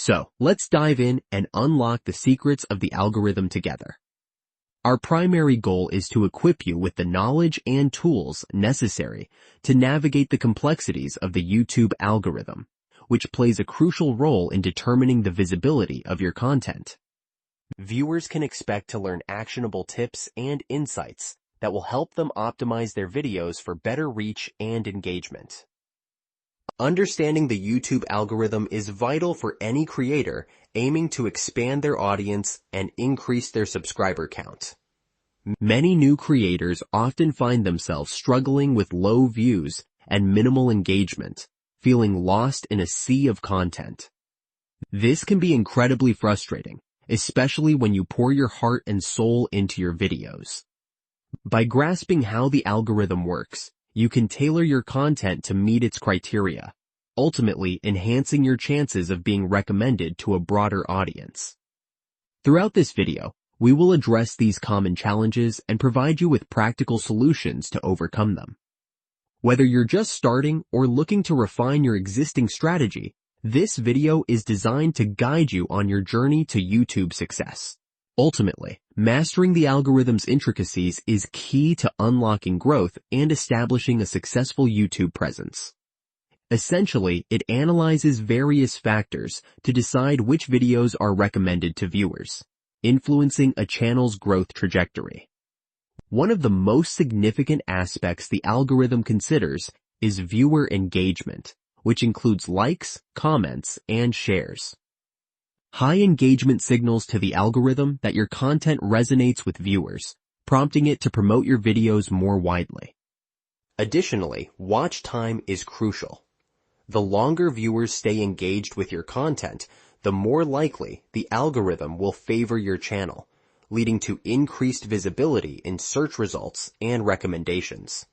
So, let's dive in and unlock the secrets of the algorithm together. Our primary goal is to equip you with the knowledge and tools necessary to navigate the complexities of the YouTube algorithm, which plays a crucial role in determining the visibility of your content. Viewers can expect to learn actionable tips and insights that will help them optimize their videos for better reach and engagement. Understanding the YouTube algorithm is vital for any creator aiming to expand their audience and increase their subscriber count. Many new creators often find themselves struggling with low views and minimal engagement, feeling lost in a sea of content. This can be incredibly frustrating, especially when you pour your heart and soul into your videos. By grasping how the algorithm works, you can tailor your content to meet its criteria, ultimately enhancing your chances of being recommended to a broader audience. Throughout this video, we will address these common challenges and provide you with practical solutions to overcome them. Whether you're just starting or looking to refine your existing strategy, this video is designed to guide you on your journey to YouTube success. Ultimately, mastering the algorithm's intricacies is key to unlocking growth and establishing a successful YouTube presence. Essentially, it analyzes various factors to decide which videos are recommended to viewers, influencing a channel's growth trajectory. One of the most significant aspects the algorithm considers is viewer engagement, which includes likes, comments, and shares. High engagement signals to the algorithm that your content resonates with viewers, prompting it to promote your videos more widely. Additionally, watch time is crucial. The longer viewers stay engaged with your content, the more likely the algorithm will favor your channel, leading to increased visibility in search results and recommendations.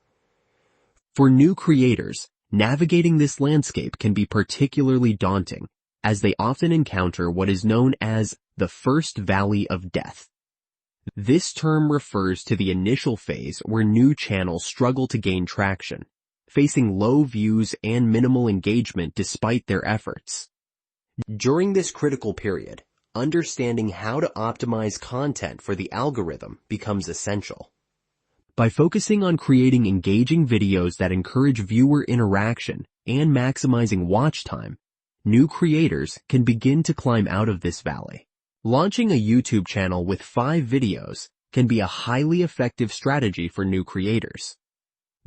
For new creators, navigating this landscape can be particularly daunting, as they often encounter what is known as the first valley of death. This term refers to the initial phase where new channels struggle to gain traction, facing low views and minimal engagement despite their efforts. During this critical period, understanding how to optimize content for the algorithm becomes essential. By focusing on creating engaging videos that encourage viewer interaction and maximizing watch time, new creators can begin to climb out of this valley. Launching a YouTube channel with 5 videos can be a highly effective strategy for new creators.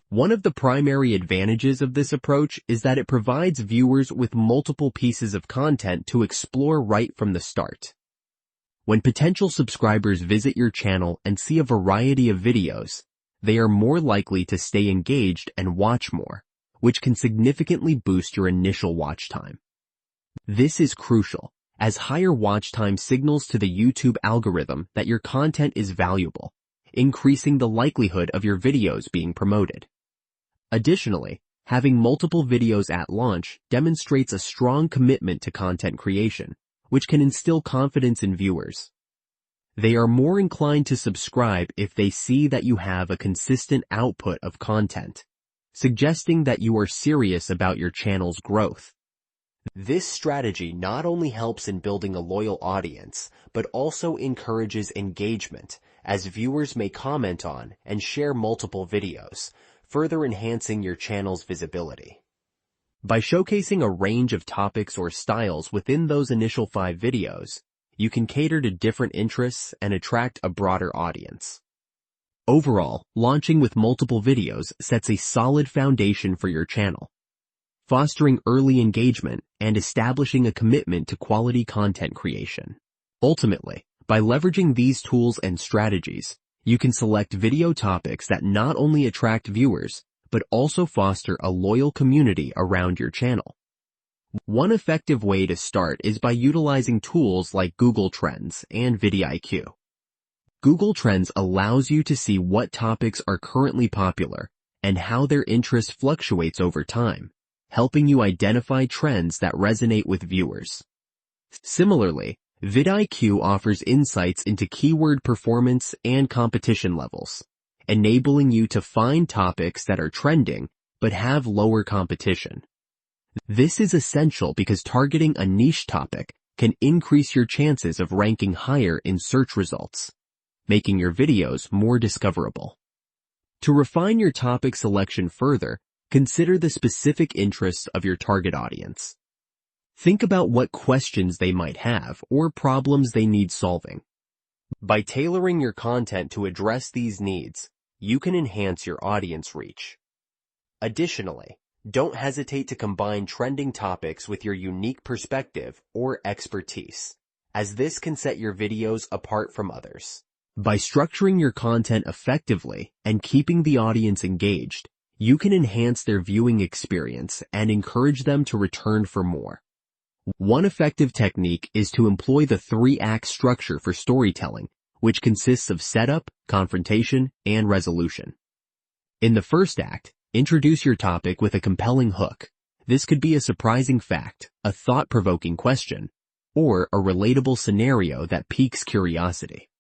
One of the primary advantages of this approach is that it provides viewers with multiple pieces of content to explore right from the start. When potential subscribers visit your channel and see a variety of videos, they are more likely to stay engaged and watch more, which can significantly boost your initial watch time. This is crucial, as higher watch time signals to the YouTube algorithm that your content is valuable, increasing the likelihood of your videos being promoted. Additionally, having multiple videos at launch demonstrates a strong commitment to content creation, which can instill confidence in viewers. They are more inclined to subscribe if they see that you have a consistent output of content, suggesting that you are serious about your channel's growth. This strategy not only helps in building a loyal audience, but also encourages engagement, as viewers may comment on and share multiple videos, further enhancing your channel's visibility. By showcasing a range of topics or styles within those initial 5 videos, you can cater to different interests and attract a broader audience. Overall, launching with multiple videos sets a solid foundation for your channel, fostering early engagement and establishing a commitment to quality content creation. Ultimately, by leveraging these tools and strategies, you can select video topics that not only attract viewers, but also foster a loyal community around your channel. One effective way to start is by utilizing tools like Google Trends and Vid.ai. Google Trends allows you to see what topics are currently popular and how their interest fluctuates over time, helping you identify trends that resonate with viewers. Similarly, Vid.ai offers insights into keyword performance and competition levels, enabling you to find topics that are trending but have lower competition. This is essential because targeting a niche topic can increase your chances of ranking higher in search results, making your videos more discoverable. To refine your topic selection further, consider the specific interests of your target audience. Think about what questions they might have or problems they need solving. By tailoring your content to address these needs, you can enhance your audience reach. Additionally, don't hesitate to combine trending topics with your unique perspective or expertise, as this can set your videos apart from others. By structuring your content effectively and keeping the audience engaged, you can enhance their viewing experience and encourage them to return for more. One effective technique is to employ the 3-act structure for storytelling, which consists of setup, confrontation, and resolution. In the first act, introduce your topic with a compelling hook. This could be a surprising fact, a thought-provoking question, or a relatable scenario that piques curiosity.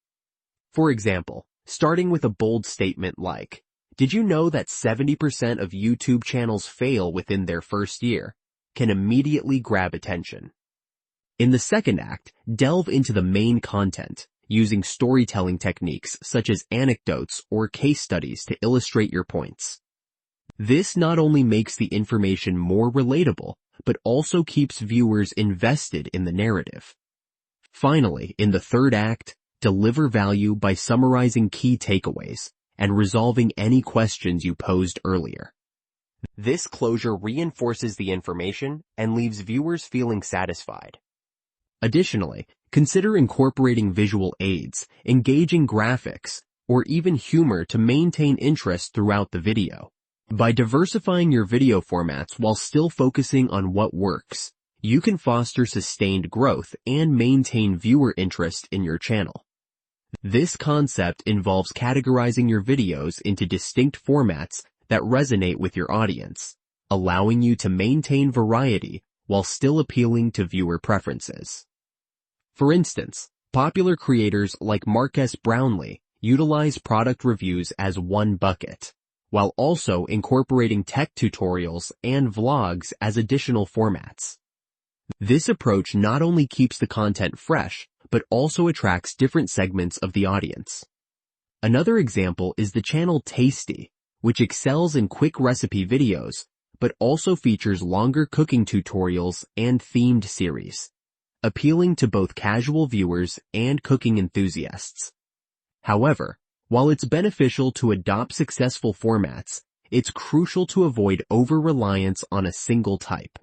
For example, starting with a bold statement like, "Did you know that 70% of YouTube channels fail within their first year?" can immediately grab attention. In the second act, delve into the main content, using storytelling techniques such as anecdotes or case studies to illustrate your points. This not only makes the information more relatable, but also keeps viewers invested in the narrative. Finally, in the third act, deliver value by summarizing key takeaways and resolving any questions you posed earlier. This closure reinforces the information and leaves viewers feeling satisfied. Additionally, consider incorporating visual aids, engaging graphics, or even humor to maintain interest throughout the video. By diversifying your video formats while still focusing on what works, you can foster sustained growth and maintain viewer interest in your channel. This concept involves categorizing your videos into distinct formats that resonate with your audience, allowing you to maintain variety while still appealing to viewer preferences. For instance, popular creators like Marques Brownlee utilize product reviews as one bucket, while also incorporating tech tutorials and vlogs as additional formats. This approach not only keeps the content fresh, but also attracts different segments of the audience. Another example is the channel Tasty, which excels in quick recipe videos, but also features longer cooking tutorials and themed series, appealing to both casual viewers and cooking enthusiasts. However, while it's beneficial to adopt successful formats, it's crucial to avoid over-reliance on a single type.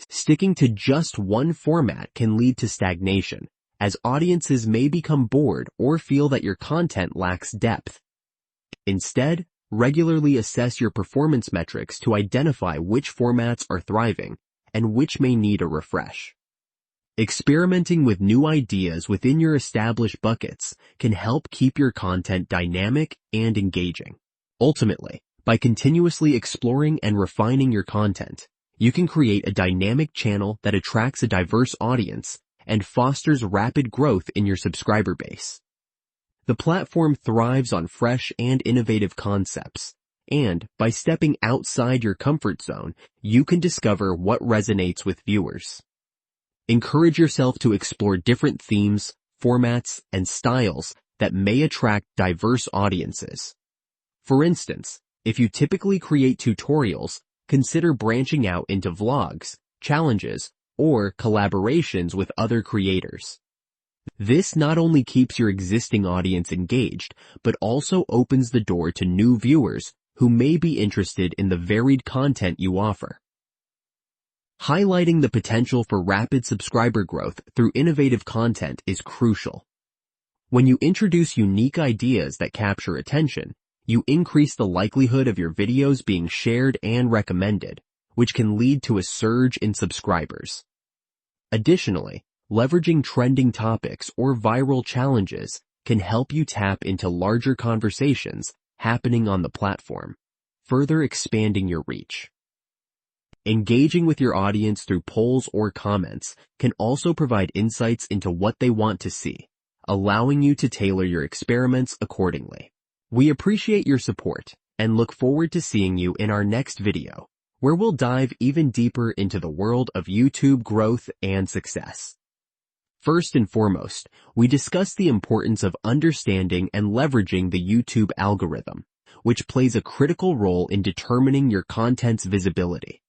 Sticking to just one format can lead to stagnation, as audiences may become bored or feel that your content lacks depth. Instead, regularly assess your performance metrics to identify which formats are thriving and which may need a refresh. Experimenting with new ideas within your established buckets can help keep your content dynamic and engaging. Ultimately, by continuously exploring and refining your content, you can create a dynamic channel that attracts a diverse audience and fosters rapid growth in your subscriber base. The platform thrives on fresh and innovative concepts, and by stepping outside your comfort zone, you can discover what resonates with viewers. Encourage yourself to explore different themes, formats, and styles that may attract diverse audiences. For instance, if you typically create tutorials, consider branching out into vlogs, challenges, or collaborations with other creators. This not only keeps your existing audience engaged, but also opens the door to new viewers who may be interested in the varied content you offer. Highlighting the potential for rapid subscriber growth through innovative content is crucial. When you introduce unique ideas that capture attention, you increase the likelihood of your videos being shared and recommended, which can lead to a surge in subscribers. Additionally, leveraging trending topics or viral challenges can help you tap into larger conversations happening on the platform, further expanding your reach. Engaging with your audience through polls or comments can also provide insights into what they want to see, allowing you to tailor your experiments accordingly. We appreciate your support and look forward to seeing you in our next video, where we'll dive even deeper into the world of YouTube growth and success. First and foremost, we discuss the importance of understanding and leveraging the YouTube algorithm, which plays a critical role in determining your content's visibility.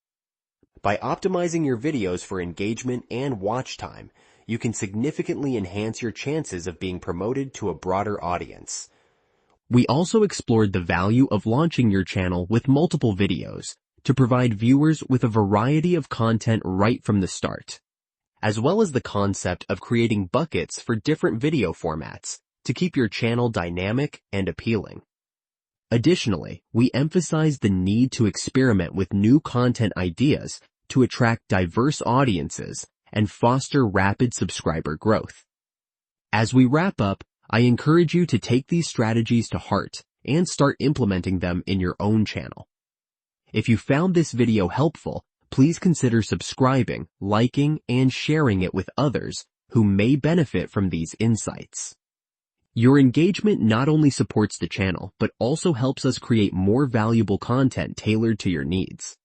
By optimizing your videos for engagement and watch time, you can significantly enhance your chances of being promoted to a broader audience. We also explored the value of launching your channel with multiple videos to provide viewers with a variety of content right from the start, as well as the concept of creating buckets for different video formats to keep your channel dynamic and appealing. Additionally, we emphasized the need to experiment with new content ideas to attract diverse audiences and foster rapid subscriber growth. As we wrap up, I encourage you to take these strategies to heart and start implementing them in your own channel. If you found this video helpful, please consider subscribing, liking, and sharing it with others who may benefit from these insights. Your engagement not only supports the channel, but also helps us create more valuable content tailored to your needs.